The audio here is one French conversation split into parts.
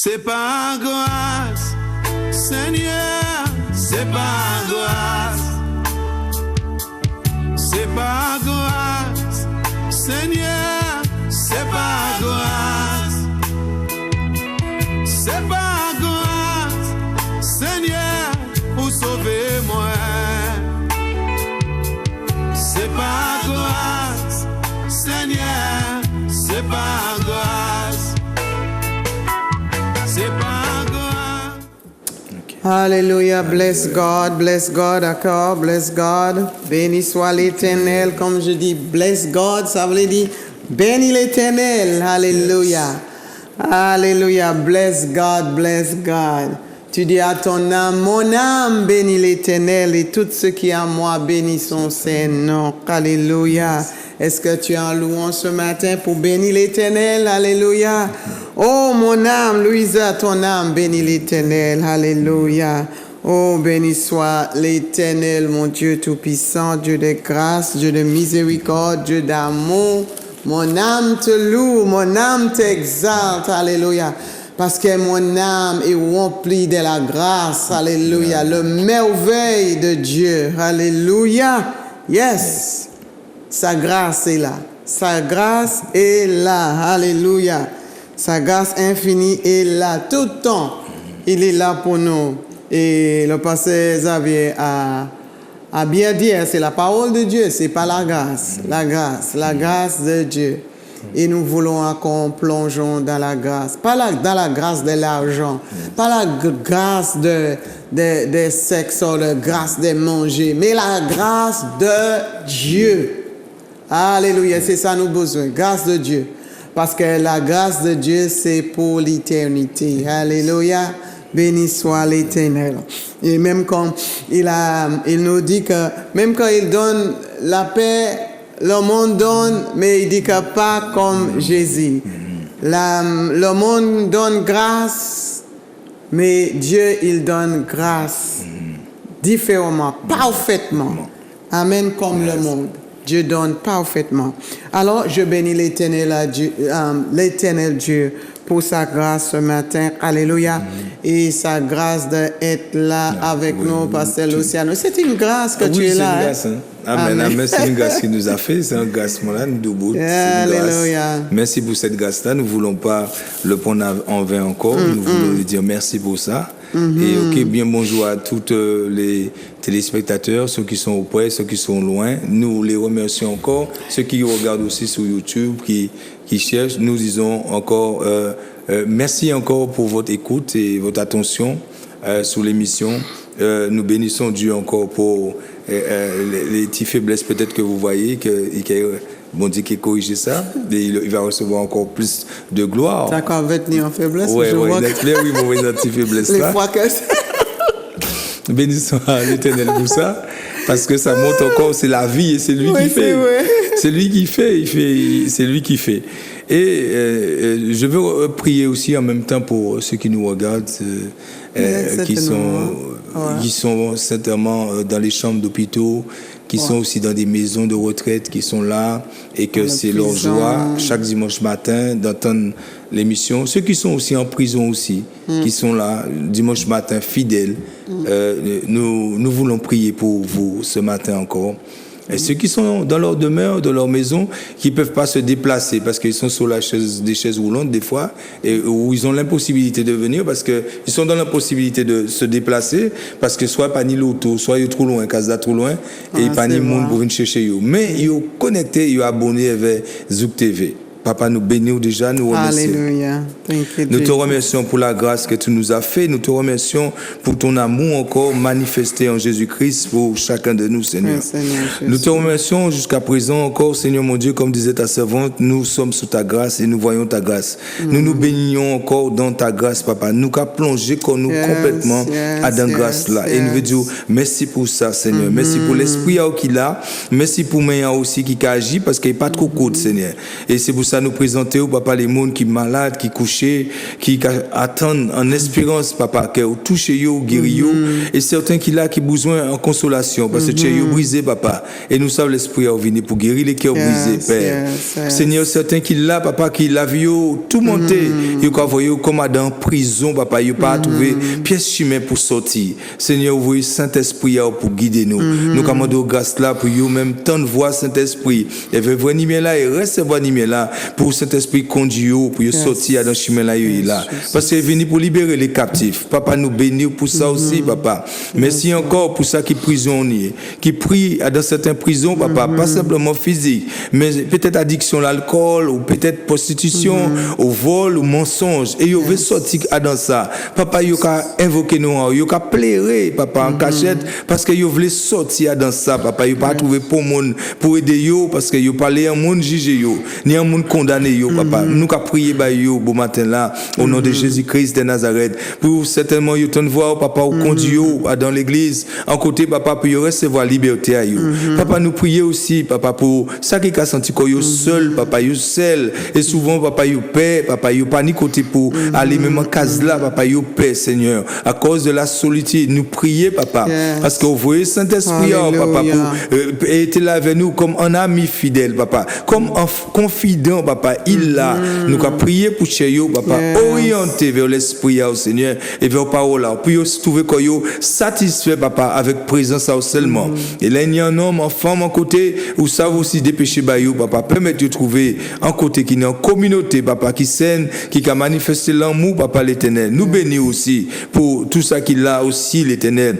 C'est par grâce, Seigneur, c'est par grâce. C'est par grâce, Seigneur, c'est par grâce. C'est par grâce, Seigneur, pour sauver moi. C'est par grâce, Seigneur, c'est par grâce. C'est par grâce. Alléluia, bless God, d'accord, bless God. Béni soit l'Éternel, comme je dis, bless God, ça veut dire béni l'Éternel, alléluia. Alléluia, bless God, bless God. Tu dis à ton âme, mon âme bénit l'Éternel et tout ce qui est à moi bénit son Saint-Nom. Alléluia. Est-ce que tu es en louange ce matin pour bénir l'Éternel? Alléluia. Oh mon âme, Louisa, ton âme bénit l'Éternel. Alléluia. Oh, béni soit l'Éternel, mon Dieu tout-puissant, Dieu de grâce, Dieu de miséricorde, Dieu d'amour. Mon âme te loue, mon âme t'exalte. Alléluia. Parce que mon âme est remplie de la grâce. Alléluia. Le merveille de Dieu. Alléluia. Yes. Sa grâce est là. Sa grâce est là. Alléluia. Sa grâce infinie est là. Tout le temps, il est là pour nous. Et le pasteur Xavier a bien dit, c'est la parole de Dieu, c'est pas la grâce. La grâce de Dieu. Et nous voulons qu'on plongeons dans la grâce. Pas dans la grâce de l'argent. Pas la grâce de sexe ou la grâce de manger. Mais la grâce de Dieu. Alléluia, c'est ça nous besoin. Grâce de Dieu. Parce que la grâce de Dieu, c'est pour l'éternité. Alléluia. Béni soit l'Éternel. Et même quand il nous dit que même quand il donne la paix, le monde donne, mais il dit que pas comme Jésus. Le monde donne grâce, mais Dieu, il donne grâce différemment, parfaitement. Amen, comme le monde. Dieu donne parfaitement. Alors, je bénis l'Éternel Dieu pour sa grâce ce matin. Alléluia. Et sa grâce d'être là avec nous, Pasteur Luciano. C'est une grâce que tu es là. Oui, c'est une grâce. Amen. Amen. C'est une grâce qu'il nous a fait. C'est une grâce, là, nous debout. Alléluia. Merci pour cette grâce-là. Nous ne voulons pas le prendre en vain encore. Nous voulons lui dire merci pour ça. Et bien bonjour à tous les téléspectateurs, ceux qui sont auprès, ceux qui sont loin. Nous les remercions encore. Ceux qui regardent aussi sur YouTube, qui cherchent, nous disons encore merci encore pour votre écoute et votre attention sur l'émission. Nous bénissons Dieu encore pour les petites faiblesses peut-être que vous voyez, bon Dieu qui corrige ça, et il va recevoir encore plus de gloire. D'accord, va tenir en faiblesse. Oui, mauvais petite faiblesse là. Les fois que bénissons à l'Éternel pour ça, parce que ça montre encore, c'est la vie et c'est lui qui fait. C'est lui qui fait, c'est lui qui fait. Et je veux prier aussi en même temps pour ceux qui nous regardent, qui sont certainement dans les chambres d'hôpitaux, qui sont aussi dans des maisons de retraite, qui sont là, et que c'est leur joie chaque dimanche matin d'entendre l'émission. Ceux qui sont aussi en prison aussi, qui sont là dimanche matin fidèles, nous voulons prier pour vous ce matin encore. Et ceux qui sont dans leur demeure, dans leur maison, qui ne peuvent pas se déplacer parce qu'ils sont sur des chaises roulantes des fois, et où ils ont l'impossibilité de venir parce qu'ils sont dans l'impossibilité de se déplacer parce que soit pas ni l'auto, soit ils sont trop loin, Casa trop loin, et pas ni monde pour venir chercher eux. Mais ils sont connectés, ils sont abonnés avec Zouk TV. Papa, nous bénissons déjà, nous remercions. Alléluia. Nous te remercions pour la grâce que tu nous as fait. Nous te remercions pour ton amour encore manifesté en Jésus-Christ pour chacun de nous, Seigneur. Nous te remercions jusqu'à présent encore, Seigneur mon Dieu, comme disait ta servante, nous sommes sous ta grâce et nous voyons ta grâce. Nous nous bénissons encore dans ta grâce, Papa. Nous qu'à plonger comme nous complètement à dans grâce là. Et nous veux dire merci pour ça, Seigneur. Merci pour l'esprit qu'il a. Merci pour moi aussi qui agit parce qu'il n'est pas trop court, Seigneur. Et c'est pour ça ça nous présenter, papa, les mondes qui malades, qui couchés, qui attendent en espérance, papa, que vous touchez, vous guéris, et certains qui là, qui besoin en consolation, parce que tu es brisé, papa, et nous savons l'esprit à venir pour guérir les cœurs brisés, Père. Seigneur, certains qui là, papa, qui la vie, tout monté, ils ont envoyé comme dans prison, papa, ils n'ont pas trouvé pièce chemin pour sortir. Seigneur, vous Saint-Esprit pour guider nous. Nous commandons grâce là pour vous même tant de voix Saint-Esprit. Et venez venir là et recevoir là pour Saint-Esprit conduire pour sortir dans le chemin là parce qu'il est venu pour libérer les captifs. Papa nous bénit pour ça aussi, papa. Merci encore pour ça qui prisonnier, qui prie dans certaines prisons, papa, pas simplement physique, mais peut-être addiction à l'alcool ou peut-être prostitution, au vol, au mensonge. Et il veut sortir dans ça. Papa, il a invoqué nous, il a plairé, papa, en cachette, parce qu'il voulait sortir dans ça, papa. Il n'a pas trouvé pour monde pour aider yo, parce qu'il n'a pas parlé un monde jugé yo, ni un monde condamné yo, papa. Nous avons prié par yo, bon matin là, au nom de Jésus-Christ de Nazareth, pour certainement yo t'en voir, papa, ou conduire dans l'église, en côté, papa, pour recevoir liberté à yo. Papa, nous prions aussi, papa, pour ça qui a senti qu'on yo seul, papa, yo seul, et souvent, papa, yo paix, papa, yo pas ni côté pour aller même en case là, papa, yo paix, Seigneur, à cause de la solitude, nous prions, papa, parce que vous voyez Saint-Esprit, papa, pour être là avec nous comme un ami fidèle, papa, comme un confident, papa, il a, nous avons prié pour Cheyo, papa, orienté vers l'Esprit, Seigneur, et vers la parole, puis se trouver qu'on satisfait, papa, avec présence seulement. Et là, il y a un homme, une femme en côté, où ça vous aussi dépêcher, papa, permettre de trouver un côté qui est en communauté, papa, qui saigne, qui a manifesté l'amour, papa, l'Éternel. Nous bénissons aussi pour tout ça qu'il a aussi, l'Éternel,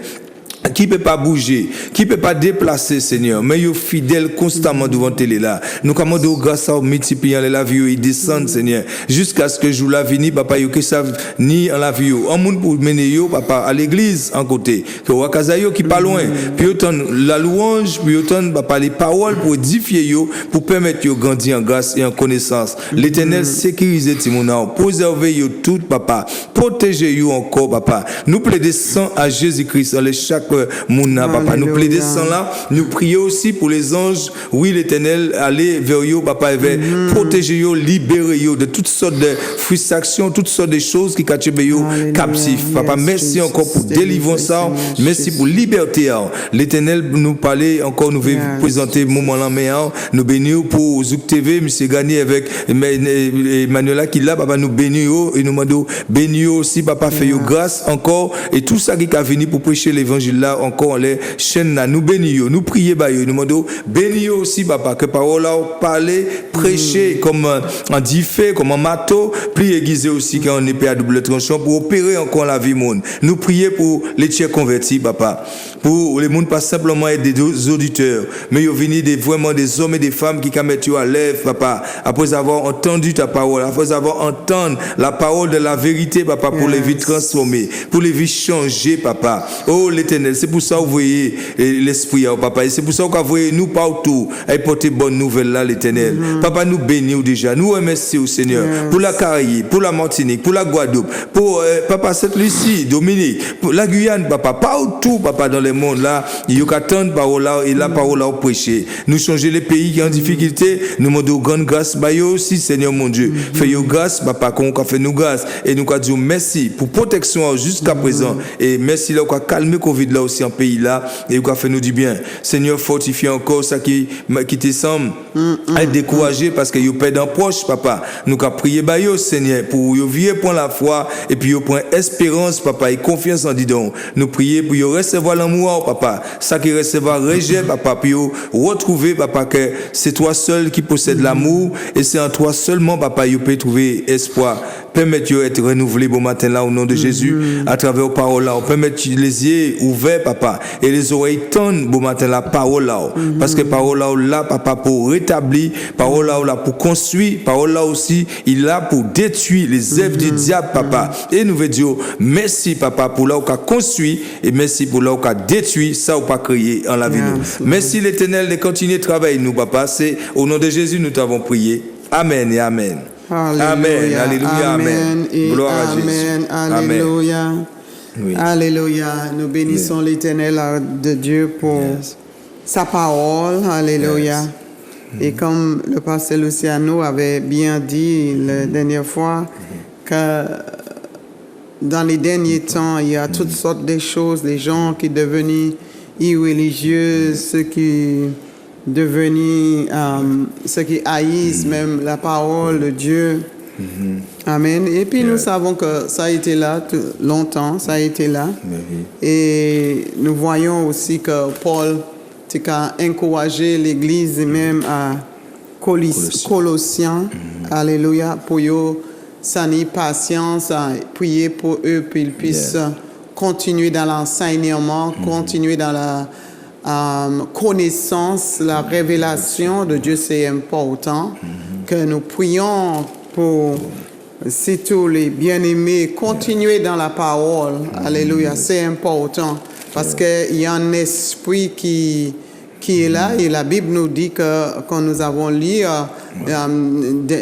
qui peut pas bouger, qui peut pas déplacer, Seigneur, mais ils sont fidèles constamment devant télé là. Nous commandons grâce à multipliant la vie, ils descendent, Seigneur, jusqu'à ce que jour la vini, papa, ils que savent ni en la vie, un monde pour mener yo, papa, à l'église en côté, que wakaza yo qui pas loin, puis autant la louange, puis autant, papa, les paroles pour édifier yo, pour permettre yo grandir en grâce et en connaissance. L'Éternel sécurise Timouna, préserver yo tout, papa, protéger yo encore, papa. Nous plaidons à Jésus-Christ, en chaque Mouna, papa, nous plaidons là, nous prions aussi pour les anges, oui, l'Éternel, aller vers eux, papa, et vers protéger eux, libérer eux de toutes sortes de frustrations, toutes sortes de choses qui cachent eux captifs. Papa, merci encore pour délivrer ça, merci pour liberté. L'Éternel nous parlait encore, nous veut présenter le moment là, mais nous bénissons pour Zouk TV, monsieur Gagné avec Emmanuela qui là, papa, nous bénissons et nous demandons bénissons aussi, papa, fait grâce encore et tout ça qui a venu pour prêcher l'évangile là encore les chaînes là nous bénissons nous prions nous demandons bénissons aussi papa que parole là parler prêcher comme en diffé comme en marteau puis aiguiser aussi quand on épée à double tranchant pour opérer encore la vie monde nous prions pour les tiers convertis papa pour les monde pas simplement être des auditeurs mais ils viennent vraiment des hommes et des femmes qui mettent à l'œuvre papa après avoir entendu ta parole après avoir entendu la parole de la vérité papa pour les vies transformées pour les vies changées papa oh l'Éternel c'est pour ça que vous voyez l'Esprit papa et c'est pour ça que vous voyez nous partout et porter bonne nouvelle là l'Éternel papa nous bénissons déjà nous remercions au Seigneur pour la Caraïbe pour la Martinique pour la Guadeloupe pour papa Sainte-Lucie Dominique pour la Guyane papa partout papa dans le monde là il y a tant de paroles là et la parole là prêcher nous changer les pays qui ont en difficulté nous demandons grande grâce bah aussi Seigneur mon Dieu fais-nous grâce papa qu'on a fait nous grâce et nous a dit merci pour protection jusqu'à présent et merci là qu'on a calmé Covid là aussi en pays là et qu'on a fait nous du bien Seigneur fortifie encore ça qui te semble être découragé parce que vous perdez un proche papa nous a prié bah Seigneur pour vous vivre pour la foi et puis vous prendre espérance papa et confiance en didon nous prier pour vous recevoir l'amour papa ça qui recevoir rejet papa puis vous retrouver papa que c'est toi seul qui possède l'amour et c'est en toi seulement papa vous pouvez trouver espoir permettez-vous d'être renouvelé bon matin là au nom de Jésus à travers vos paroles là permettez les yeux ouverts papa et les oreilles tendres bon matin la parole là parce que parole là papa pour rétablir parole là pour construire parole là aussi il est là pour détruire les œuvres du diable papa et nous veut dire merci papa pour là où qu'a construit et merci pour là où qu'a détruit ça ou pas créé en la vie nous merci l'Éternel de continuer de travailler nous papa c'est au nom de Jésus nous t'avons prié amen et amen. Alléluia, amen, alléluia, amen. Gloire à Jésus. Alléluia. Oui. Alléluia. Nous bénissons l'Éternel de Dieu pour sa parole. Alléluia. Et comme le pasteur Luciano avait bien dit la dernière fois, que dans les derniers temps, il y a toutes sortes de choses, les gens qui devenus irreligieux, ceux qui devenus, ceux qui haïssent même la parole de Dieu. Amen. Et puis nous savons que ça a été là longtemps, ça a été là. Et nous voyons aussi que Paul a encouragé l'Église même à Colossiens, alléluia, pour eux, ça n'est patience, à prier pour eux, pour qu'ils puissent continuer dans l'enseignement, continuer dans la connaissance, la révélation de Dieu, c'est important. Que nous prions pour, si tous les bien-aimés, continuer dans la parole. Alléluia, c'est important. Parce qu'il y a un esprit qui est là, et la Bible nous dit que, quand nous avons lu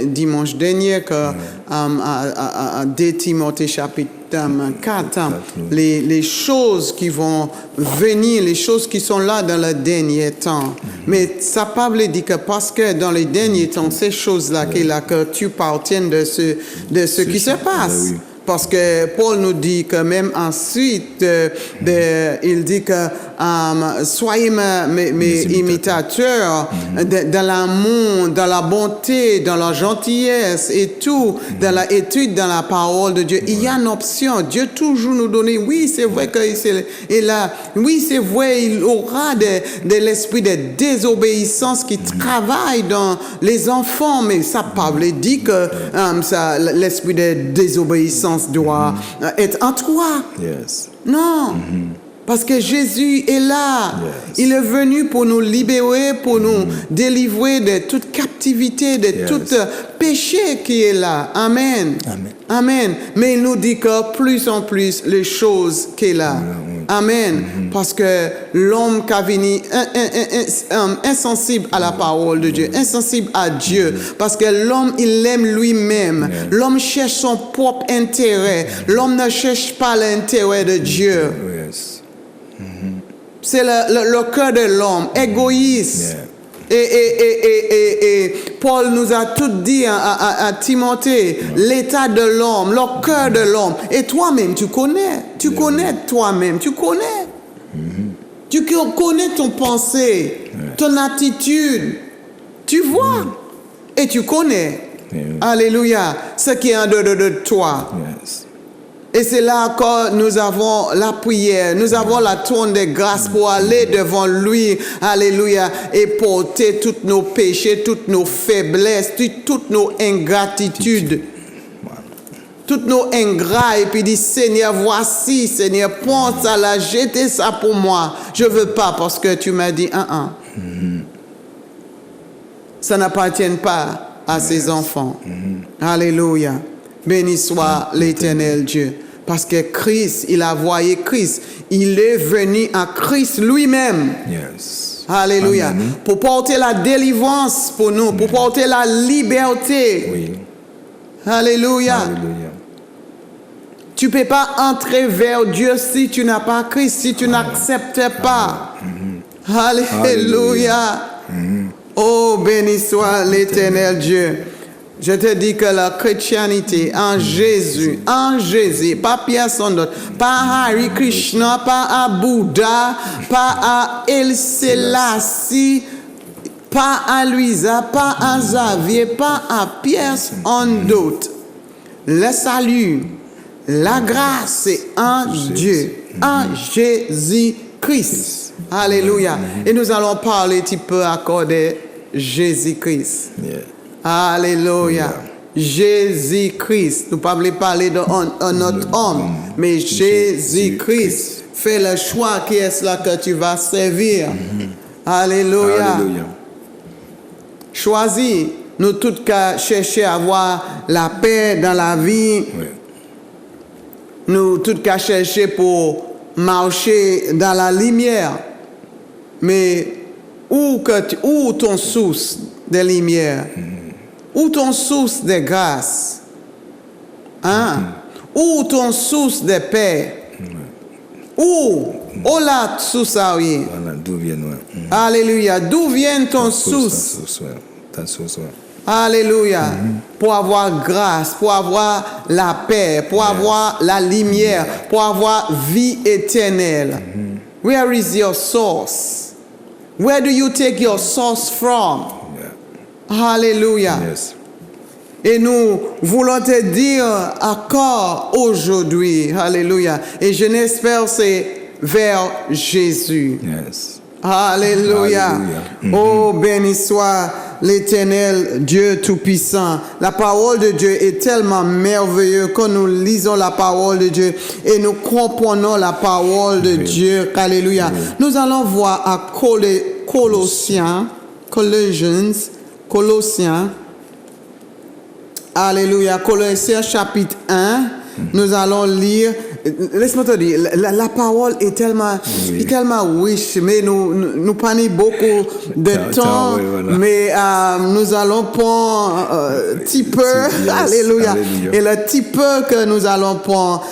dimanche dernier, que à 2 Timothée chapitre 4, les choses qui vont venir, les choses qui sont là dans le dernier temps. Mais ça parle dit que parce que dans les derniers temps, ces choses-là, que tu partiennes de ce qui se passe. Parce que Paul nous dit que même ensuite, il dit que soyez mes imitateurs dans l'amour, dans la bonté, dans la gentillesse et tout, dans l'étude, dans la parole de Dieu. Il y a une option. Dieu toujours nous donne, oui, c'est vrai qu'il a, oui, c'est vrai, il aura de l'esprit de désobéissance qui travaille dans les enfants, mais ça parle dit que l'esprit de désobéissance doit être en toi. Non. Parce que Jésus est là. Il est venu pour nous libérer, pour nous délivrer de toute captivité, de tout péché qui est là. Amen. Amen. Mais il nous dit que plus en plus les choses qui est là. Amen. Parce que l'homme qui a venu insensible à la parole de Dieu, insensible à Dieu, parce que l'homme, il aime lui-même. L'homme cherche son propre intérêt. L'homme ne cherche pas l'intérêt de Dieu. C'est le cœur de l'homme, égoïste. Et Paul nous a tout dit à Timothée, l'état de l'homme, le cœur de l'homme. Et toi-même, tu connais toi-même, tu connais. Tu connais ton pensée, ton attitude. Tu vois et tu connais. Alléluia, ce qui est en dehors de toi. Et c'est là que nous avons la prière, nous avons la trône de grâce pour aller devant lui, alléluia, et porter tous nos péchés, toutes nos faiblesses, toutes nos ingratitudes, toutes nos ingrats, et puis dit, Seigneur, voici, Seigneur, prends ça là, jetez ça pour moi. Je ne veux pas parce que tu m'as dit, ça n'appartient pas à ses enfants. Alléluia. Béni soit l'Éternel Dieu. Parce que Christ, il a envoyé Christ. Il est venu à Christ lui-même. Alléluia. Amen. Pour porter la délivrance pour nous, pour porter la liberté. Alléluia. Tu ne peux pas entrer vers Dieu si tu n'as pas Christ, si tu n'acceptes pas. Alléluia. Oh, béni soit l'Éternel Dieu. Je te dis que la chrétienté en Jésus, pas personne d'autre, pas à Hare Krishna, pas à Bouddha, pas à El Selassie, pas à Louisa, pas à Xavier, pas à personne d'autre. Le salut, la grâce, c'est en Dieu, en Jésus-Christ. Alléluia. Et nous allons parler un petit peu encore de Jésus-Christ. Alléluia. Jésus-Christ. Nous ne parlons pas d'un autre homme, mais Jésus-Christ. Fais le choix qui est là que tu vas servir. Alléluia. Choisis. Nous tous qu'à chercher à avoir la paix dans la vie. Nous tous qu'à chercher pour marcher dans la lumière. Mais où ton source de lumière? Où ton source de grâce? Où ton source de paix? Où? Oh là, sous ça, oui. Voilà, d'où vient, ouais. Alléluia. D'où vient ton source? Ta source, ouais. Alléluia. Pour avoir grâce, pour avoir la paix, pour avoir la lumière, pour avoir vie éternelle. Where is your source? Where do you take your source from? Hallelujah. Yes. Et nous voulons te dire encore aujourd'hui, Alléluia. Et je n'espère c'est vers Jésus. Yes. Alléluia. Alléluia. Oh, béni soit l'Éternel, Dieu Tout-Puissant. La parole de Dieu est tellement merveilleuse quand nous lisons la parole de Dieu et nous comprenons la parole de Dieu. Alléluia. Nous allons voir à Colossiens. Alléluia. Colossiens chapitre 1. Nous allons lire. Laisse-moi te dire, la parole est tellement riche, mais nous prenons beaucoup de temps, voilà. mais nous allons prendre un petit peu. Yes, Alléluia. alléluia. Et le petit peu que nous allons prendre,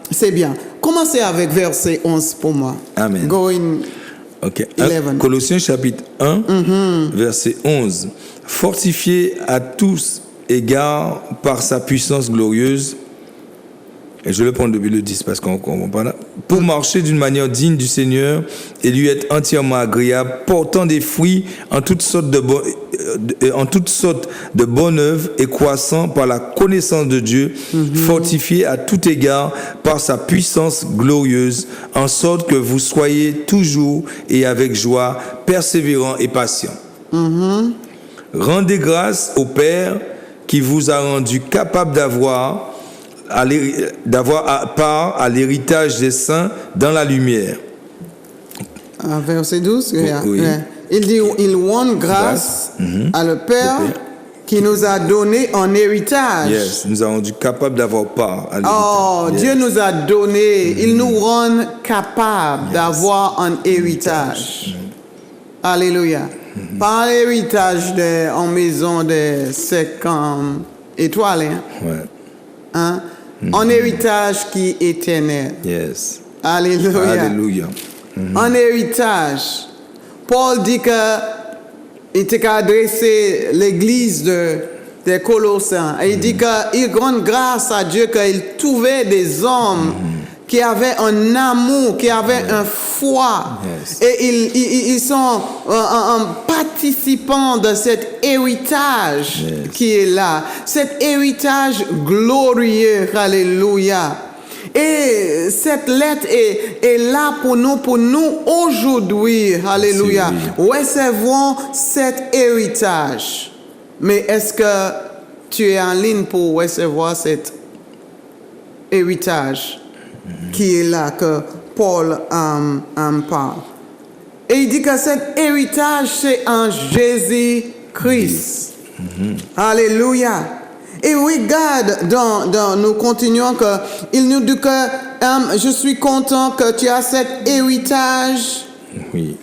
c'est bien. Commencez avec verset 11 pour moi. Amen. Go in. Ok. 11. Colossiens chapitre 1, verset 11. Fortifié à tous égards par sa puissance glorieuse. Et je le prends depuis le 10 parce qu'on comprend pas là. Pour marcher d'une manière digne du Seigneur et lui être entièrement agréable, portant des fruits en toutes sortes de bonnes œuvres et croissant par la connaissance de Dieu, fortifié à tout égard par sa puissance glorieuse, en sorte que vous soyez toujours et avec joie, persévérants et patients. Rendez grâce au Père qui vous a rendu capable d'avoir part à l'héritage des saints dans la lumière. Verset 12. Oui. Il dit, il rend grâce à le Père qui nous a donné en héritage. Yes, nous a rendu capable d'avoir part à l'héritage. Oh, Yes. Dieu nous a donné, il nous rend capable d'avoir un héritage. Alléluia. Pas un héritage en maison de 50 étoiles. Ouais. Hein? Un héritage qui est éternel. Yes. Alléluia. Alléluia. Un héritage. Paul dit que il était adressé l'église des Colossiens. Et il dit qu'il rend grâce à Dieu qu'il trouvait des hommes qui avaient un amour, qui avaient un foi. Yes. Et ils sont un participant de cet héritage qui est là. Cet héritage glorieux. Alléluia. Et cette lettre est là pour nous aujourd'hui. Alléluia. Recevons cet héritage. Mais est-ce que tu es en ligne pour recevoir cet héritage qui est là, que Paul en parle? Et il dit que cet héritage, c'est en Jésus-Christ. Alléluia. Et regarde, nous continuons il nous dit que je suis content que tu as cet héritage. Oui.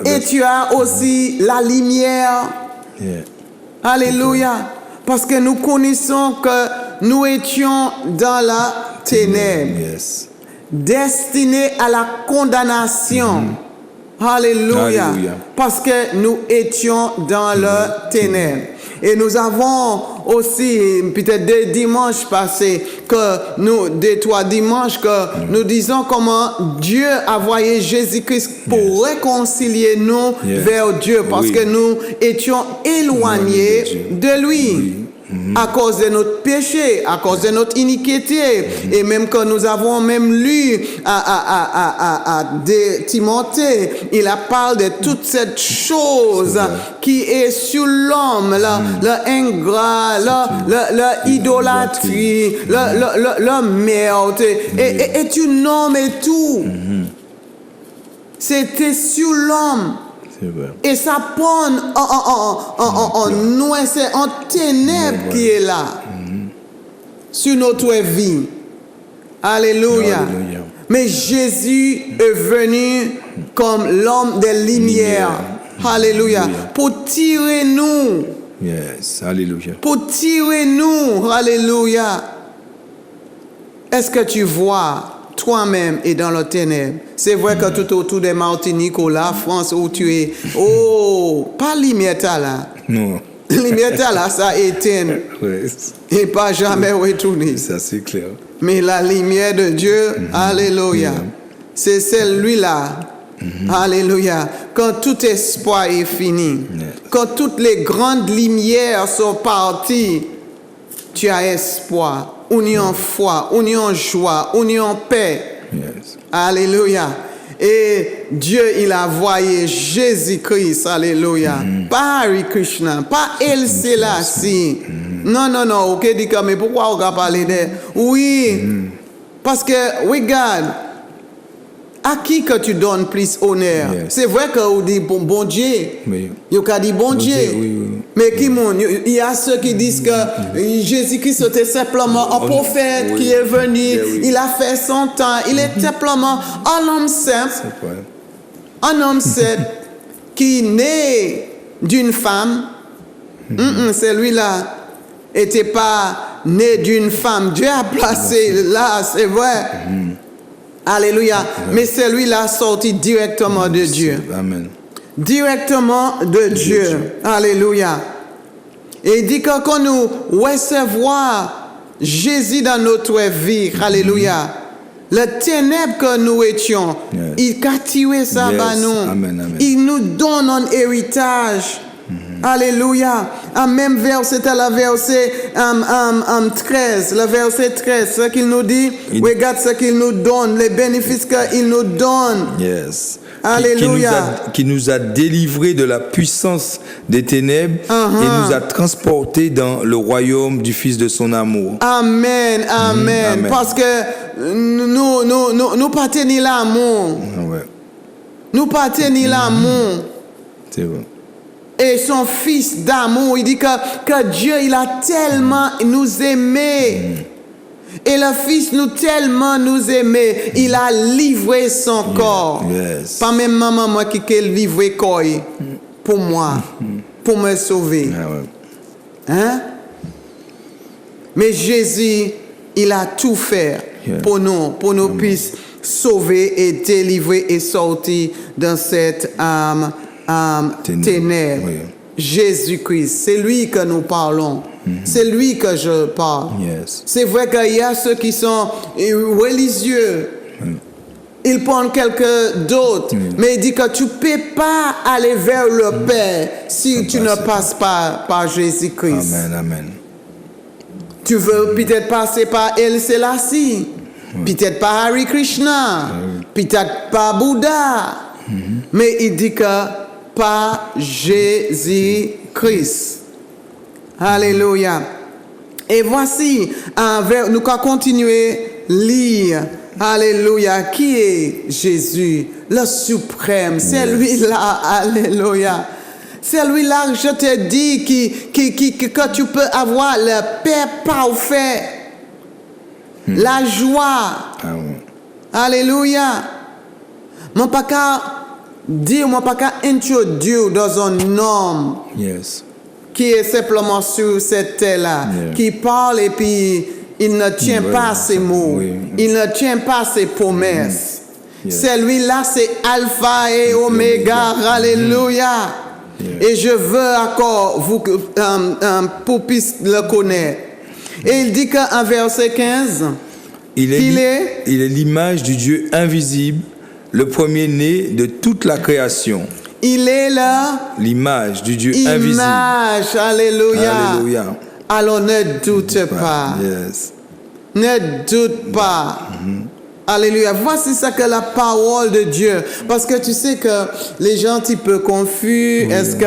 Et tu as aussi la lumière. Yeah. Alléluia. Parce que nous connaissons que nous étions dans la ténèbre, Yes. destinés à la condamnation. Alléluia. Alléluia. Parce que nous étions dans le ténèbre. Et nous avons aussi, peut-être des dimanches passés, des 3 dimanches, que nous disons comment Dieu a envoyé Jésus-Christ pour réconcilier nous vers Dieu, parce que nous étions éloignés de lui. À cause de notre péché, à cause de notre iniquité. Et même que nous avons même lu à Timothée, il a parlé de toute cette chose qui est sur l'homme, l'ingrat, l'idolâtrie, le meurtre, et tu nommes et tout. C'était sur l'homme. Et ça prend en nous, c'est en ténèbres qui est là, sur notre vie. Alléluia. Alléluia. Mais Jésus est venu comme l'homme des lumières. Alléluia. Pour tirer nous. Yes. Alléluia. Pour tirer nous. Alléluia. Est-ce que tu vois toi-même es dans le ténèbre. C'est vrai que tout autour des Martinique ou la France où tu es, oh, pas lumière là. Non. Lumière là, ça éteint Ouais, et pas jamais retourner. ça c'est clair. Mais la lumière de Dieu, alléluia, c'est celui-là. Alléluia. Quand tout espoir est fini, quand toutes les grandes lumières sont parties, tu as espoir, on y en foi, on y en joie, on y en paix. Yes. Alléluia. Et Dieu, il a envoyé Jésus-Christ, alléluia. Pas Hare Krishna, pas El Selassie. Non, non, non, ok, dit mais pourquoi on va parler de... Oui, parce que, regarde, à qui que tu donnes plus honneur? Yes. C'est vrai qu'on dit bon Dieu. Oui. Il y a dit bon Dieu. Oui, oui. Mais qui il y a ceux qui disent que Jésus-Christ était simplement un prophète oui. qui est venu, Oui. il a fait son temps, il est simplement un homme simple, C'est vrai. un homme simple qui naît d'une femme. Celui-là n'était pas né d'une femme. Dieu a placé là, c'est vrai. Alléluia. Mais celui-là sorti directement de Dieu. Amen. Directement de Dieu. Alléluia. Et il dit que quand nous recevons Jésus dans notre vie, alléluia, le ténèbre que nous étions, il a tiré ça par nous. Amen, amen. Il nous donne un héritage. Alléluia. Un même verset, c'était le verset 13. Le verset 13, ce qu'il nous dit, regarde ce qu'il nous donne, les bénéfices qu'il nous donne. Yes. Alléluia. Qui nous a délivrés de la puissance des ténèbres et nous a transportés dans le royaume du Fils de son amour. Amen, amen. Amen. Parce que nous pas tenir l'amour. Ouais, Nous pas tenir l'amour. c'est vrai. Et son fils d'amour, il dit que Dieu, il a tellement nous aimé. Et le fils nous tellement nous aimé, il a livré son corps. Yes. Pas même maman moi qui a livré corps pour moi, pour me sauver. Ah ouais. Hein? Mais Jésus, il a tout fait pour nous puissions sauver et délivrer et sortir dans cette ténèbres. Oui. Jésus-Christ, c'est lui que nous parlons. C'est lui que je parle. Yes. C'est vrai qu'il y a ceux qui sont religieux. Ils prennent quelqu'un d'autre. Mais il dit que tu ne peux pas aller vers le Père si tu ne passes pas par Jésus-Christ. Amen, amen. Tu veux peut-être passer par El Selassie, peut-être par Hare Krishna, peut-être par Bouddha. Mais il dit que par Jésus-Christ. Alléluia. Et voici, nous allons continuer à lire. Alléluia. Qui est Jésus, le suprême? C'est lui-là. Alléluia. C'est lui-là, je te dis, que tu peux avoir la paix parfaite, la joie. Ah ouais. Alléluia. Mon pas qu'à dire, mon pas qu'à introduire dans un homme Yes. qui est simplement sur cette terre-là, qui parle et puis il ne tient pas ses mots, il ne tient pas ses promesses. Celui-là, c'est Alpha et Oméga. Alléluia. Et je veux encore vous pour puisse le connaître. Et il dit qu'en verset 15, il est l'image du Dieu invisible, le premier-né de toute la création. Il est là. L'image du Dieu invisible. Image, alléluia. Alléluia. Alors ne doute pas. Yes. Ne doute pas. Alléluia. Voici ça que la parole de Dieu. Parce que tu sais que les gens un peu confus. Est-ce que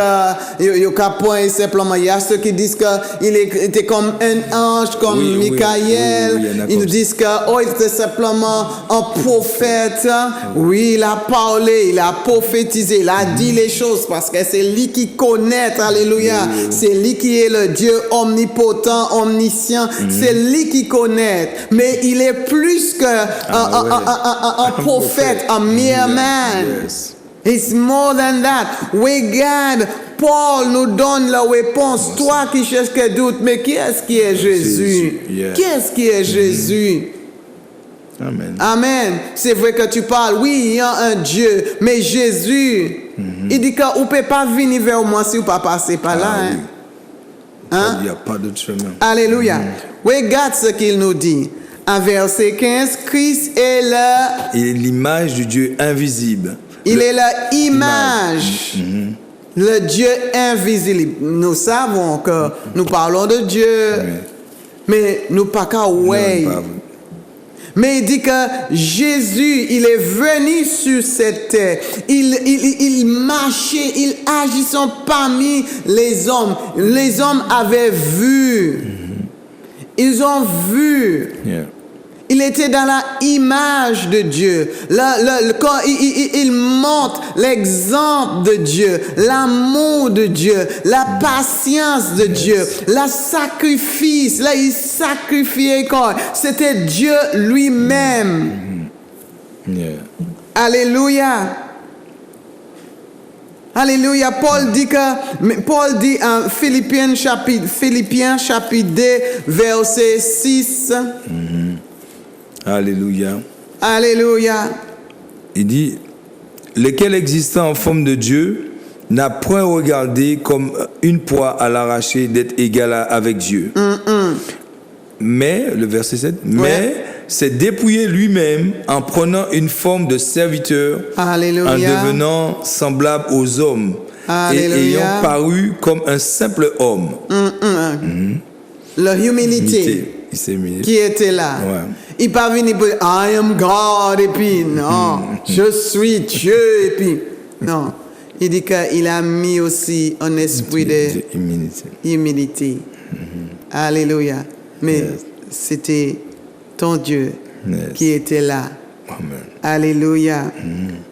il y a point simplement il y a ceux qui disent qu'il était comme un ange, comme Michael. Ils disent que il était simplement un prophète. Oui, il a parlé, il a prophétisé, il a dit les choses parce que c'est lui qui connaît. Alléluia. C'est lui qui est le Dieu omnipotent, omniscient. C'est lui qui connaît. Mais il est plus que un prophète, a mere man. Yes. It's more than that. Regarde, Paul nous donne la réponse. Toi qui cherches que doute, mais qui est-ce qui est Jésus? Yeah. Qui est-ce qui est Jésus? Amen. Amen. C'est vrai que tu parles, oui, il y a un Dieu, mais Jésus, il dit qu'on ne peut pas venir vers moi si on ne peut pas passer par là. Ah, hein. oui. Hein? Il n'y a pas d'autre chemin. Alléluia. Regarde ce qu'il nous dit. En verset 15, Christ est Il est l'image du Dieu invisible. il est l'image. Le Dieu invisible. Nous savons que nous parlons de Dieu, mais nous pas qu'à ouais. Non, pas vrai. Mais il dit que Jésus, il est venu sur cette terre. Il marchait, il agissait parmi les hommes. Les hommes avaient vu. Ils ont vu. Yeah. Il était dans la image de Dieu. Quand il montre l'exemple de Dieu, l'amour de Dieu, la patience de Dieu, le sacrifice. Là, il sacrifiait quoi? C'était Dieu lui-même. Yeah. Alléluia. Alléluia. Paul dit en Philippiens chapitre 2, verset 6. Alléluia. Alléluia. Il dit, lequel existant en forme de Dieu n'a point regardé comme une proie à l'arracher d'être égal avec Dieu. Mais, le verset 7, mais s'est dépouillé lui-même en prenant une forme de serviteur, Alléluia. en devenant semblable aux hommes Alléluia. et ayant paru comme un simple homme. La humilité Il s'est humilié. qui était là. Ouais. Il n'est pas venu pour dire, I am God, et puis, non, je suis Dieu, et puis, non. Il dit qu'il a mis aussi un esprit de humilité. Alléluia. Mais c'était ton Dieu qui était là. Amen. Alléluia.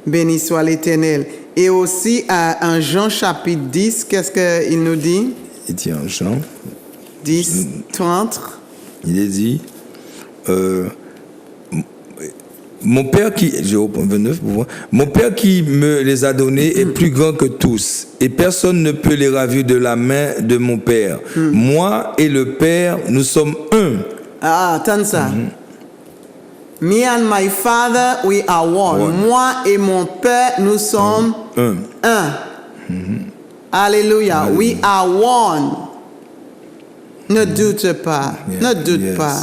Béni soit l'Éternel. Et aussi, en Jean chapitre 10, qu'est-ce qu'il nous dit? Il dit en Jean, 10, 30. il est dit, mon Père qui, je reprends 29 pour voir, mon Père qui me les a donnés est plus grand que tous, et personne ne peut les ravir de la main de mon Père. Moi et le Père, nous sommes un. Ah, attends ça. Me and my Father, we are one. Moi et mon Père, nous sommes un. Alléluia. We are one. Ne doute pas. Ne doute pas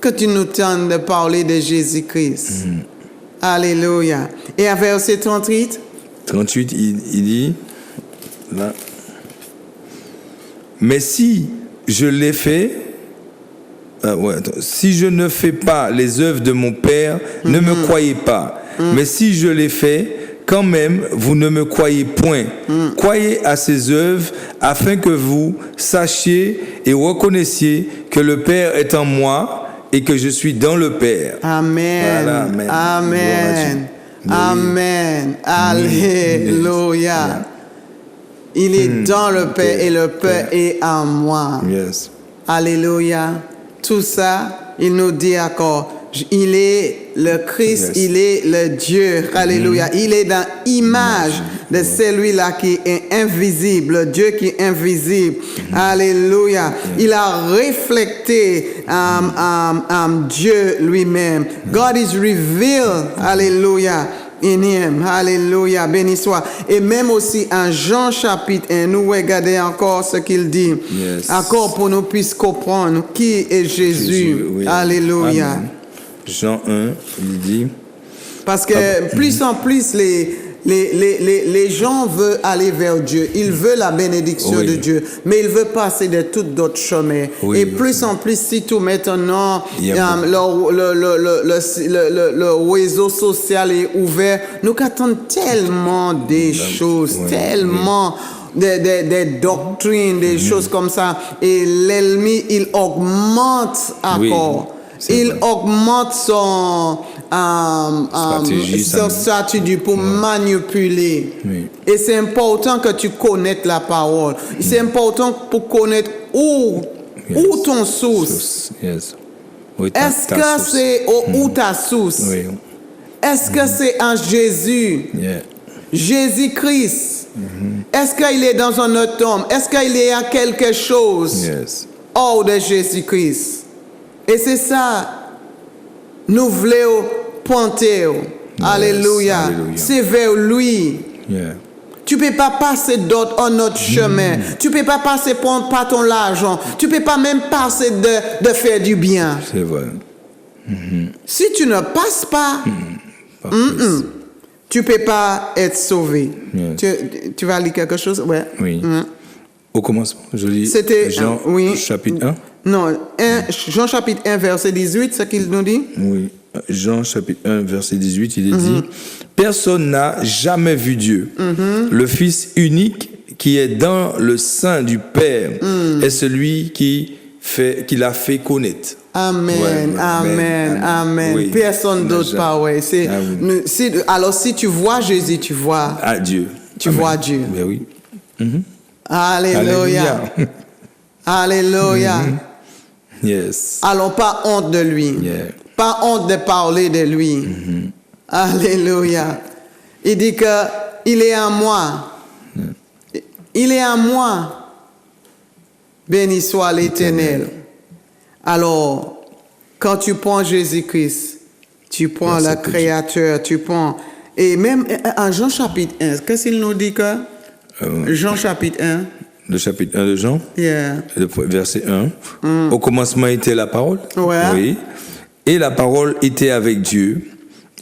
que tu nous tentes de parler de Jésus-Christ. Alléluia. Et à verset 38? 38, il dit, là, mais si je l'ai fait, si je ne fais pas les œuvres de mon Père, ne me croyez pas. Mais si je les fais, quand même, vous ne me croyez point. Croyez à ses œuvres, afin que vous sachiez et reconnaissiez que le Père est en moi et que je suis dans le Père. Amen. Voilà, amen. Amen. Amen. Alléluia. Il est dans le Père et le Père est en moi. Yes. Alléluia. Tout ça, il nous dit encore, il est le Christ, il est le Dieu. Alléluia. Il est dans l'image de celui-là qui est invisible, le Dieu qui est invisible. Alléluia. Il a reflété Dieu lui-même. God is revealed. Alléluia. In him. Alléluia. Béni soit. Et même aussi en Jean chapitre 1, nous regardons encore ce qu'il dit. Yes. Encore pour nous puissions comprendre qui est Jésus. Oui. Alléluia. Amen. Jean 1, il dit. Parce que plus en plus les gens veulent aller vers Dieu. Ils veulent la bénédiction de Dieu. Mais ils veulent passer de tout d'autres chemins. Oui. Et plus en plus, si tout maintenant, le réseau social est ouvert, nous attendons tellement des choses, tellement des doctrines, des choses comme ça. Et l'ennemi, il augmente encore. Il augmente son stratégie pour manipuler. Oui. Et c'est important que tu connaisses la parole. C'est important pour connaître où ton source. Est-ce que c'est où ta source? Est-ce que c'est en Jésus? Jésus-Christ? Est-ce qu'il est dans un autre homme? Est-ce qu'il y a quelque chose hors de Jésus-Christ? Et c'est ça nous voulons pointer. Alléluia. Alléluia. C'est vers lui. Yeah. Tu peux pas passer d'autres en notre chemin. Tu peux pas passer par ton argent. Tu peux pas même passer de faire du bien. C'est vrai. Si tu ne passes pas, tu peux pas être sauvé. Yeah. Tu vas lire quelque chose? Ouais. Oui. Au commencement, je lis C'était Jean oui. chapitre 1. Non, Jean chapitre 1 verset 18, ce qu'il nous dit. Oui. Jean chapitre 1 verset 18, il est dit personne n'a jamais vu Dieu. Le Fils unique qui est dans le sein du Père est celui qui l'a fait connaître. Amen, Ouais, amen, amen. Oui. Personne d'autre pas, ouais. Ah oui. Alors si tu vois Jésus, tu vois. À Dieu. Tu Amen. vois Dieu. Ben oui. Alléluia. Alléluia. Yes. Alors pas honte de lui. Yeah. Pas honte de parler de lui. Alléluia. Il dit que il est à moi. Il est à moi. Béni soit l'Éternel. Alors, quand tu prends Jésus-Christ, tu prends Merci le Créateur, tu prends... Et même en Jean chapitre 1, qu'est-ce qu'il nous dit que... Jean chapitre 1. Le chapitre 1 de Jean, Yeah. le verset 1. Au commencement était la parole. Ouais. Oui. Et la parole était avec Dieu.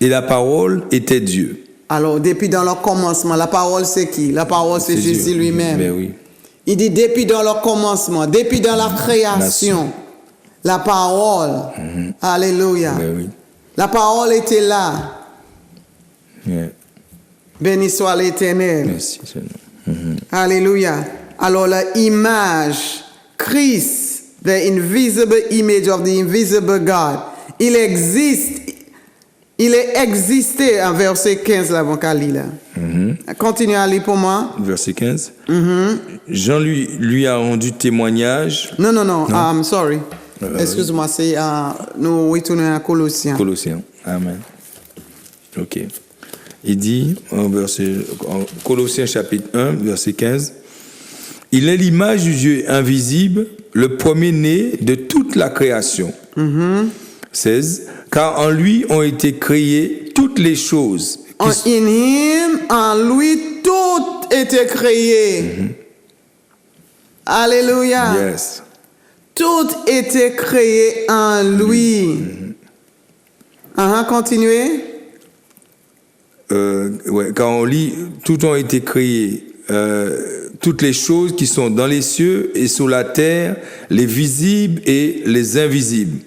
Et la parole était Dieu. Alors, depuis dans le commencement, la parole c'est qui? La parole c'est Jésus Dieu. lui-même. Ben oui. Il dit depuis dans le commencement, depuis dans la création, la parole. Alléluia. Ben oui. La parole était là. Yeah. Béni soit l'Éternel. Merci Seigneur. Alléluia. Alors l'image, Christ, the invisible image of the invisible God, il existe. Il est existé en verset 15 là, mon Kali là. Continue à lire pour moi. Verset 15. Jean lui a rendu témoignage. Non. I'm sorry. Excuse-moi, c'est nous retournons à Colossiens. Colossiens. Amen. Ok. Il dit, en Colossiens chapitre 1, verset 15, il est l'image du Dieu invisible, le premier-né de toute la création. 16, car en lui ont été créées toutes les choses. In him, en lui, tout était créé. Alléluia. Yes. Tout était créé en lui. Continuez. Ouais, quand on lit, tout ont été créés, toutes les choses qui sont dans les cieux et sous la terre, les visibles et les invisibles.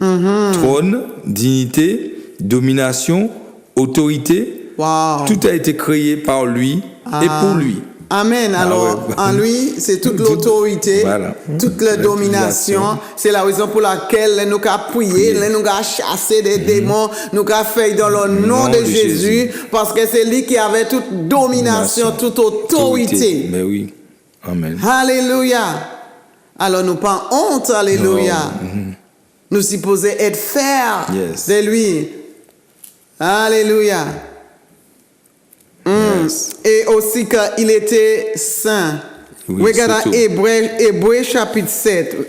Trône, dignité, domination, autorité, Wow. tout a été créé par lui et pour lui. Amen. Alors, ouais. en lui, c'est toute l'autorité, Voilà. toute la domination. C'est la raison pour laquelle nous avons prié, nous avons chassé des démons, nous avons fait dans le nom de Jésus, parce que c'est lui qui avait toute domination, toute autorité. Mais oui. Amen. Alléluia. Alors, nous pas honte, alléluia. Nous supposons être fiers Yes. de lui. Alléluia. Yes. Et aussi qu'il était saint. Oui, Regarde surtout. Hébreu chapitre 7.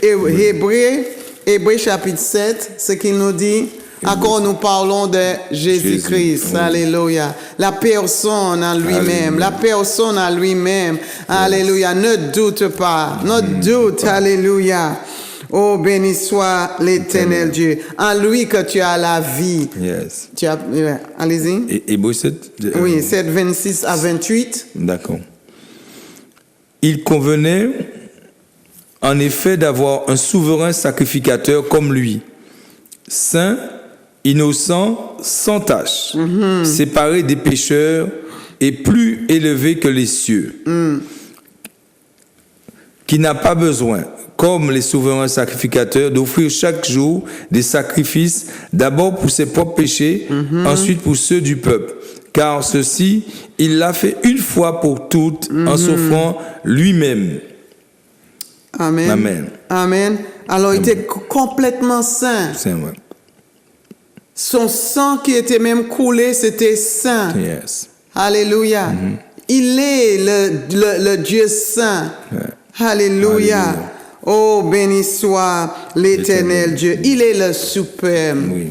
Hébreu chapitre 7, ce qu'il nous dit. Encore nous parlons de Jésus-Christ. Jésus, oui. Alléluia. La personne en lui-même. Alléluia. La personne en lui-même. Alléluia. Ne doute pas. Ne doute. Alléluia. Oh, béni soit l'Éternel Dieu. En lui que tu as la vie. Yes. Allez-y. Et Hébreu 7. Oui, 7, 26 à 28. D'accord. Il convenait en effet d'avoir un souverain sacrificateur comme lui, saint, innocent, sans tache, séparé des pécheurs et plus élevé que les cieux, qui n'a pas besoin, comme les souverains sacrificateurs, d'offrir chaque jour des sacrifices, d'abord pour ses propres péchés, ensuite pour ceux du peuple. Car ceci, il l'a fait une fois pour toutes, en s'offrant lui-même. Amen. Amen. Amen. Alors, il était complètement saint. C'est vrai. Son sang qui était même coulé, c'était saint. Yes. Alléluia. Il est le Dieu saint. Alléluia. Alléluia. Oh, béni soit l'Éternel Dieu. Il est le suprême. Oui.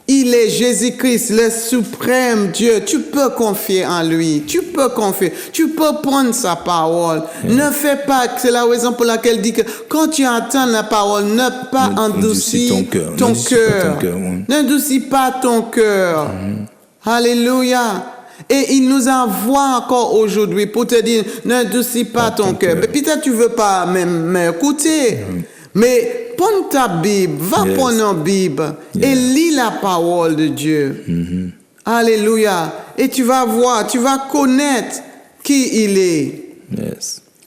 Il est Jésus-Christ, le suprême Dieu. Tu peux confier en lui. Tu peux confier. Tu peux prendre sa parole. Ne fais pas. C'est la raison pour laquelle il dit que quand tu entends la parole, ne pas endurcir ton cœur. N'endurcis pas ton cœur. Alléluia. Et il nous envoie encore aujourd'hui pour te dire, n'endurcis pas ton cœur. Peut-être tu veux pas même m'écouter. Mais prends ta Bible, va prendre une Bible et lis la parole de Dieu. Alléluia. Et tu vas voir, tu vas connaître qui il est.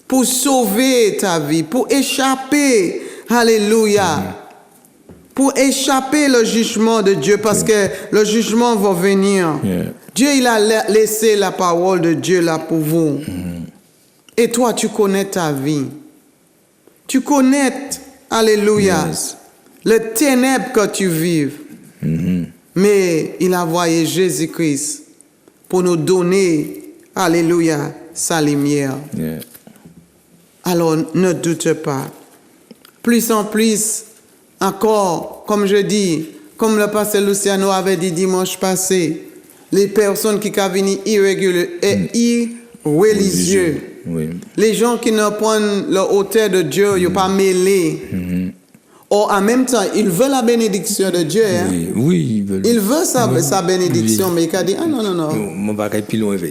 Pour sauver ta vie, pour échapper. Alléluia. Pour échapper le jugement de Dieu, parce que le jugement va venir. Dieu, il a laissé la parole de Dieu là pour vous. Et toi, tu connais ta vie. Tu connais, alléluia, le ténèbre que tu vives. Mais il a envoyé Jésus-Christ pour nous donner, alléluia, sa lumière. Alors, ne doute pas. Plus en plus, encore, comme je dis, comme le pasteur Luciano avait dit dimanche passé, les personnes qui sont venues irréligieux, les gens qui ne prennent le hauteur de Dieu, ils ne sont pas mêlés. Or, en même temps, ils veulent la bénédiction de Dieu. Hein? Oui, ils veulent sa bénédiction, mais ils disent, ah non.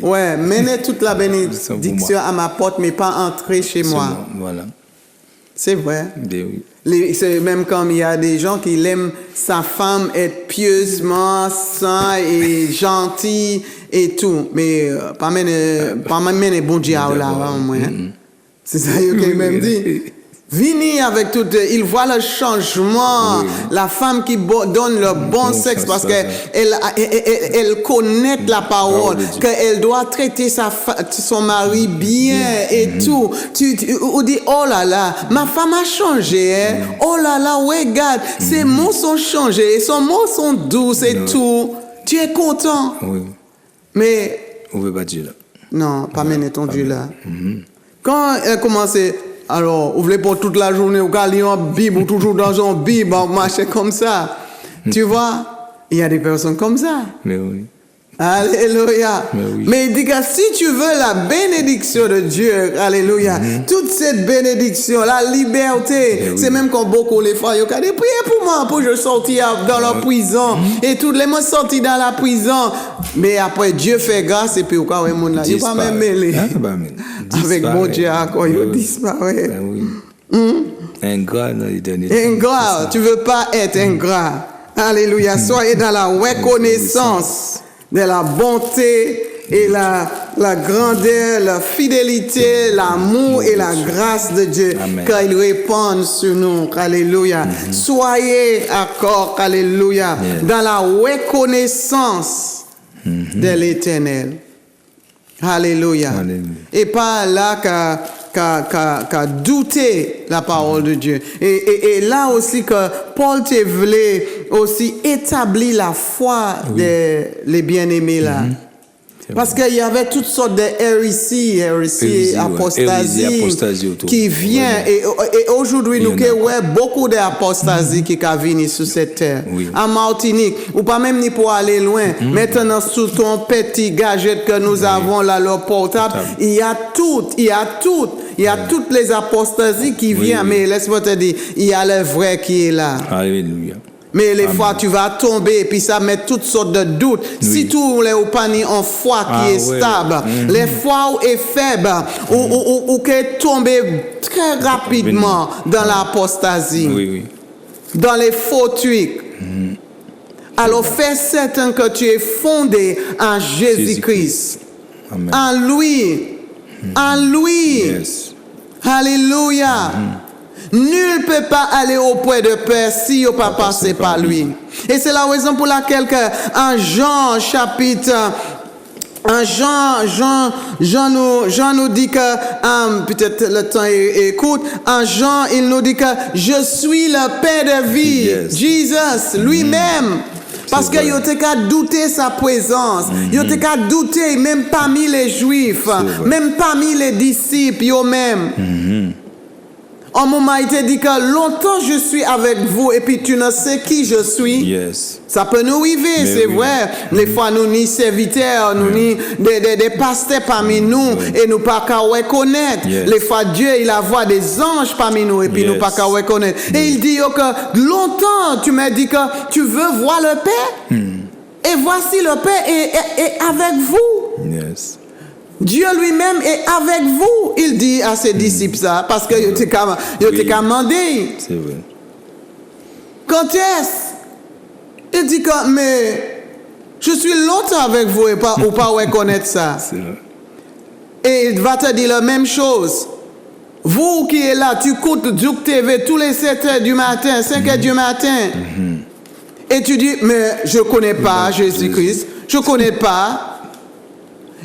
Ouais, menez toute la bénédiction à ma porte, mais pas entrer chez moi. Voilà. C'est vrai. C'est même comme il y a des gens qui aiment sa femme être pieusement, sain et gentil et tout. Mais pas même bon Dieu là, au moins. C'est ça qu'il même dit. Venez avec tout, il voit le changement, la femme qui donne le bon sexe parce qu'elle connaît la parole, qu'elle doit traiter son mari bien et tout. Tu dis, oh là là, ma femme a changé, hein? Oh là là, regarde, ses mots sont changés, ses mots sont doux et tout. Tu es content. Mais... On veut pas Dieu là. Non, pas mener ton Dieu là. Quand elle commençait... Alors, vous voulez pour toute la journée, vous allez en Bible, ou toujours dans une Bible, on marche comme ça. Tu vois, il y a des personnes comme ça. Mais oui. Alléluia. Mais il dit que si tu veux la bénédiction de Dieu, alléluia, toute cette bénédiction, la liberté, c'est même quand beaucoup les frères, ils ont dit, priez pour moi, pour que je sortis dans la prison. Et tous les mots sortis dans la prison. Mais après, Dieu fait grâce et puis, il ne va pas même mêler. Avec mon Dieu, il disparaît. Ingrat dans l'éternité. Ingrat, tu ne veux pas être ingrat. Alléluia. Soyez dans la reconnaissance de la bonté et la grandeur, la fidélité, l'amour et la grâce de Dieu. Quand il répand sur nous. Alléluia. Soyez encore, alléluia, dans la reconnaissance de l'Éternel. Alléluia. Et pas là qu'à douter la parole de Dieu. Et là aussi que Paul te voulait aussi établir la foi des bien-aimés là. Parce qu'il y avait toutes sortes de hérésie, apostasie qui vient. Et aujourd'hui, nous avons beaucoup d'apostasie qui viennent sur cette terre. En Martinique, ou pas même ni pour aller loin. Maintenant, sous ton petit gadget que nous avons là, le portable, il y a toutes les apostasies qui viennent. Mais laisse-moi te dire, il y a le vrai qui est là. Alléluia. Mais les fois, tu vas tomber et puis ça met toutes sortes de doutes. Si tu n'as pas en foi qui est stable, les fois où est faible, ou qui est tombé très rapidement dans l'apostasie, dans les faux trucs. Alors fais certain que tu es fondé en Jésus-Christ. En lui. En lui. Alléluia. Nul ne peut pas aller auprès de Père si on ne pas passer par lui. Et c'est la raison pour laquelle en Jean chapitre, Jean nous dit que, peut-être le temps écoute, en Jean il nous dit que je suis le Père de vie, Jesus lui-même. Parce qu'il y a qu'à douter sa présence. Il y a qu'à douter même parmi les Juifs, même parmi les disciples eux-mêmes. En moment, il te dit que longtemps je suis avec vous et puis tu ne sais qui je suis. Yes. Ça peut nous arriver, Mais c'est oui. vrai. Les fois, nous ni serviteurs, nous ni des pasteurs parmi nous et nous pas qu'à reconnaître. Yes. Les fois, Dieu, il envoie des anges parmi nous et puis nous Yes. pas qu'à reconnaître. Et il dit que longtemps, tu m'as dit que tu veux voir le Père. Et voici le Père est avec vous. Yes. Dieu lui-même est avec vous. Il dit à ses disciples ça parce que il t'a demandé. C'est vrai. Quand est-ce? Il dit que, mais je suis longtemps avec vous et pas, ou pas reconnaître ça. C'est vrai. Et il va te dire la même chose. Vous qui êtes là, tu écoutes Duke TV tous les 7 heures du matin, 5 heures du matin. Et tu dis, mais je ne connais pas Jésus-Christ. Je ne connais pas.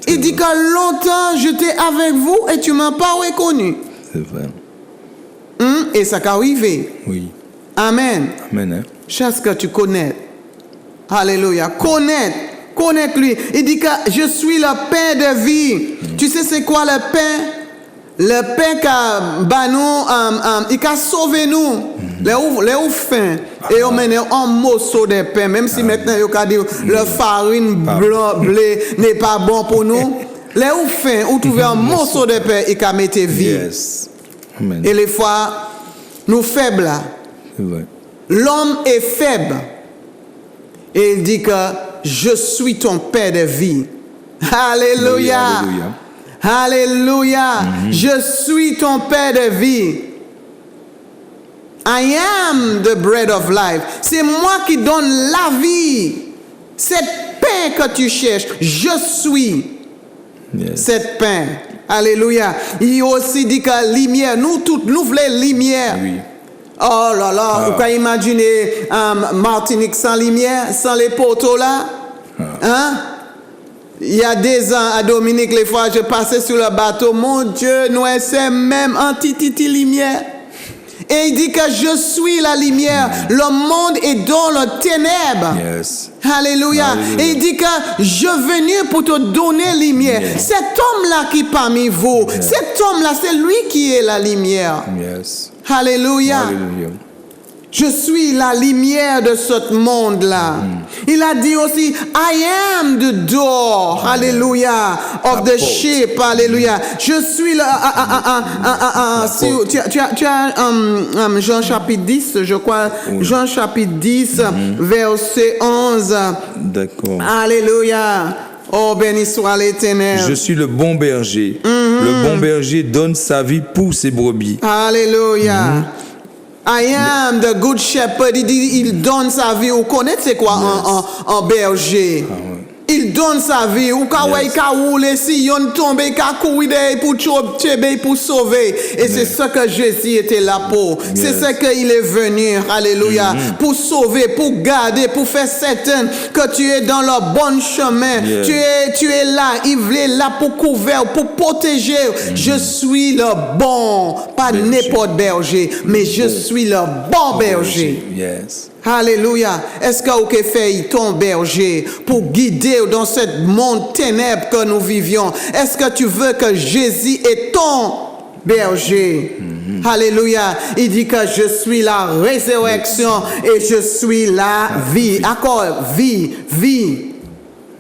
Il dit que longtemps j'étais avec vous et tu ne m'as pas reconnu. C'est vrai. Et ça qu'à arriver. Oui. Amen. Amen. Hein? Chasse que tu connais. Alléluia. Connaître lui. Il dit que je suis le pain de vie. Tu sais c'est quoi le pain? Le pain qui a sauvé nous. Les ou faim. Et on mène un morceau de pain. Même si maintenant il a dit le farine blanc, blé n'est pas bon pour nous. Les ou faim, ou trouver un morceau de pain et qu'a mettre vie. Yes. Amen. Et les fois, nous faibles là. C'est vrai. L'homme est faible. Et il dit que je suis ton Père de vie. Alléluia. Alléluia. Alléluia. Je suis ton Père de vie. I am the bread of life. C'est moi qui donne la vie. Cette pain que tu cherches, je suis Yes. cette pain. Alléluia. Il aussi dit que lumière, nous toutes, nous voulons lumière. Oui. Oh là là, vous pouvez imaginer Martinique sans lumière, sans les poteaux là. Hein? Il y a des ans à Dominique, les fois je passais sur le bateau, mon Dieu, nous c'est même anti-titi lumière. Et il dit que je suis la lumière. Le monde est dans le ténèbre. Yes. Alléluia. Alléluia. Et il dit que je venu pour te donner lumière. Yes. Cet homme-là qui est parmi vous, cet homme-là, c'est lui qui est la lumière. Yes. Alléluia. Alléluia. Je suis la lumière de ce monde-là. Il a dit aussi, I am the door, hallelujah, of the sheep, hallelujah. Je suis le... tu as Jean chapitre 10, je crois, Jean chapitre 10, verset 11. D'accord. Alléluia. Oh, béni soit l'Éternel. Je suis le bon berger. Le bon berger donne sa vie pour ses brebis. Alléluia. I am the good shepherd. Il donne sa vie. Vous connaissez c'est quoi un berger? Il donne sa vie. Ou quand il a roulé, si on tombe, il a couru pour tuer, pour sauver. Et c'est ce que Jésus était là pour. C'est ce qu'il est venu. Alléluia. Pour sauver, pour garder, pour faire certain que tu es dans le bon chemin. Tu es là. Il est là pour couvrir, pour protéger. Je suis le bon, pas n'importe berger, mais je suis le bon berger. Yes. Alléluia. Est-ce que vous fait ton berger pour guider dans ce monde ténèbre que nous vivions? Est-ce que tu veux que Jésus est ton berger? Alléluia. Il dit que je suis la résurrection et je suis la vie. Encore, vie.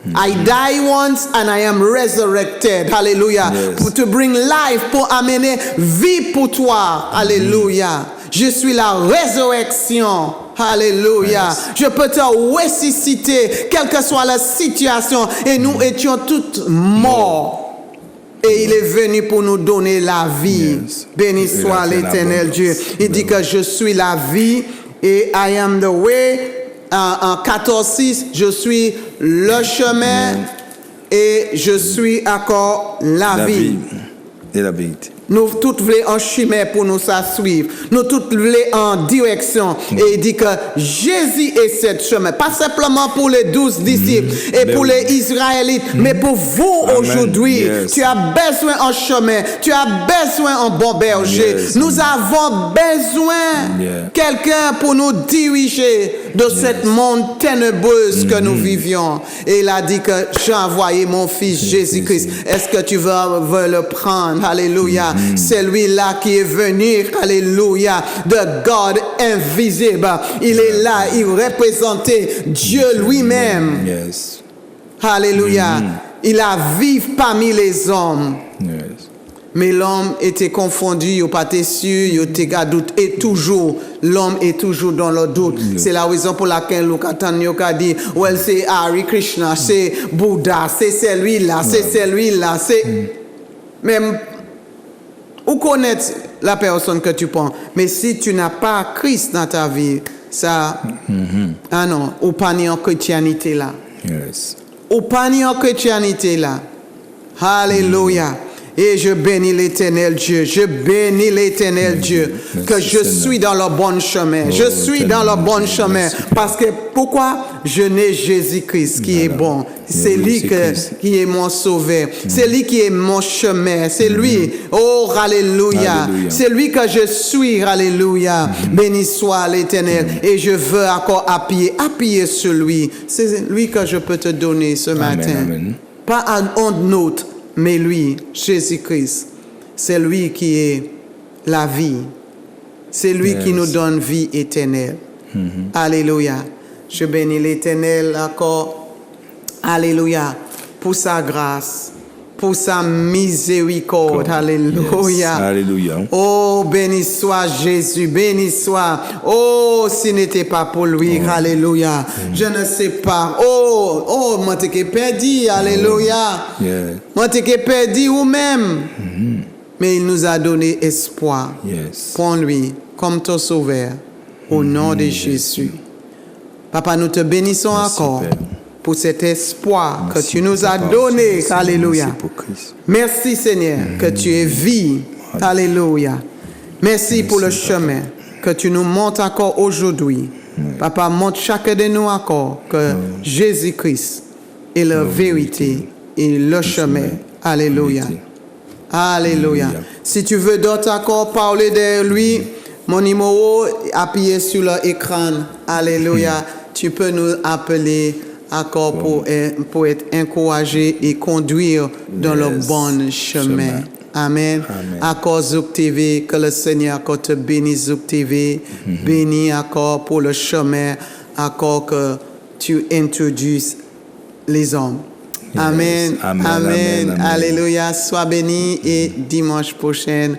I die once and I am resurrected. Hallelujah. Yes. To bring life, pour amener vie pour toi. Alléluia. Je suis la résurrection. Alléluia. Yes. Je peux te ressusciter, quelle que soit la situation. Et nous étions toutes morts. Et il est venu pour nous donner la vie. Yes. Béni Et soit la l'Éternel abondance. Dieu. Il dit que je suis la vie et I am the way. En 14:6, je suis le chemin et je suis encore la vie. Et la vérité. Nous toutes voulons un chemin pour nous suivre. Nous toutes voulons en direction. Et il dit que Jésus est ce chemin. Pas simplement pour les 12 disciples et pour les Israélites, mais pour vous aujourd'hui. Yes. Tu as besoin d'un chemin. Tu as besoin d'un bon berger. Yes. Nous avons besoin quelqu'un pour nous diriger de ce monde ténébreux que nous vivions. Et il a dit que j'ai envoyé mon fils Jésus-Christ. Est-ce que tu veux le prendre? Alléluia. C'est lui-là qui est venu, alléluia, de God invisible. Il est là, il représentait Dieu lui-même. Yes. Alléluia. Il a vécu parmi les hommes. Yes. Mais l'homme était confondu, il n'a pas été sûr, il était à doute. Et toujours, l'homme est toujours dans le doute. C'est la raison pour laquelle Lokatan Yoka dit, well, c'est Hare Krishna, c'est Bouddha, c'est celui-là, c'est celui-là, c'est... Même, ou connaître la personne que tu prends. Mais si tu n'as pas Christ dans ta vie, ça... Ah non, ou pas ni en chrétienté là. Yes. Ou pas ni en chrétienté là. Alléluia. Et je bénis l'éternel Dieu. Je bénis l'éternel Dieu. Merci, que je Seigneur. suis dans le bon chemin. Je suis dans le bon chemin. Parce que pourquoi? Je n'ai Jésus-Christ qui est bon. C'est lui qui est mon sauveur. C'est lui qui est mon chemin. C'est lui. Oh, alléluia. C'est lui que je suis. Alléluia. Béni soit l'éternel. Et je veux encore appuyer sur lui. C'est lui que je peux te donner ce matin. Amen. Pas un autre. Mais lui, Jésus-Christ, c'est lui qui est la vie. C'est lui qui nous donne vie éternelle. Alléluia. Je bénis l'Éternel encore. Alléluia. Pour sa grâce, pour sa miséricorde. Alléluia. Yes. Alléluia. Oh, béni soit Jésus, béni soit. Oh, s'il n'était pas pour lui, alléluia. Je ne sais pas. Oh, moi t'es perdu, alléluia. Moi t'es perdu ou même. Mais il nous a donné espoir. Yes. Prends lui comme ton sauveur. Au nom de Jésus. Papa, nous te bénissons encore. Père. Pour cet espoir Merci que tu nous pour as ta donné. parole. Alléluia. Merci pour Christ. Merci Seigneur que tu es vie. Alléluia. Merci pour le chemin que tu nous montres encore aujourd'hui. Papa, montre chacun de nous encore que Jésus-Christ est la vérité et le chemin. Alléluia. Alléluia. Si tu veux d'autres encore parler de lui, mon numéro appuyé sur l'écran. Alléluia. Tu peux nous appeler encore pour être encouragé et conduire dans le bon chemin. Amen. Encore Zouk TV, que le Seigneur encore te bénisse Zouk TV. Bénis encore pour le chemin, encore que tu introduises les hommes. Amen. Amen. Alléluia. Sois béni et dimanche prochain,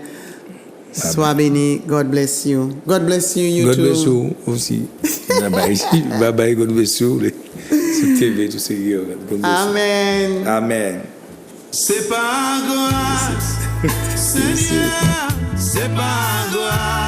sois béni. God bless you. God bless you, you God too. bless you aussi. Bye bye, God bless you. Sur TV, tout ce qui est. Amen. Amen. C'est pas grâce, Seigneur, c'est pas grâce.